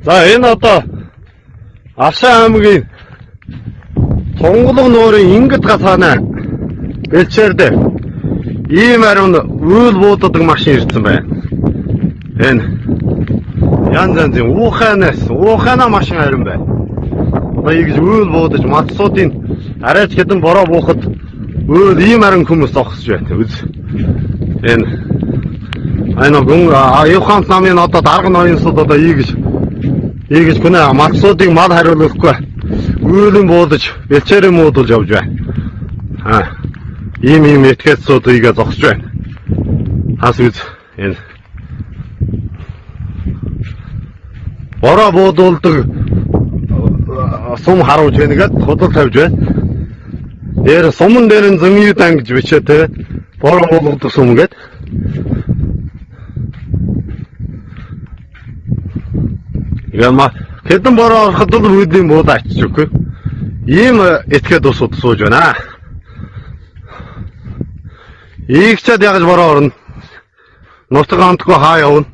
За энэ одоо Авшаа аймгийн Тунгалаг нуурын Ингэд гацаана бэлчээр дээр ийм ариун үйл бууддаг машин ирсэн байна. Энэ янз янзын уухайна машин харин байна. Баягж үйл буудаж матсуудын арайч хэдэн бороо буухад үйл ийм ариун хүмүүс зогсож байна. Үз. Энэ айна гүн аюухан намын одоо дарга ноёнсууд одоо ийгэж гүнэ матсуудыг мал хариулахгүй үйлэн буудаж бэлчээрээ муудулж явж байна. Ийм этгээцүүд ийгээ зогсож байна. Хас үз энэ бороо буудуулдаг сум харуулж байна гэдэг худал тавьж байна. Дээр суман дээр нь зөнгий дан гэж бичээ те. Бороо буудуулдаг сум гэдэг. Яма хэдэн бороо ороход л үүдийн буудаа ачиж өгөхгүй. Ийм этгээд усууд сууж байна. Ийгчээд ягж бороо орно. Нутаг амтгүй хаа явна.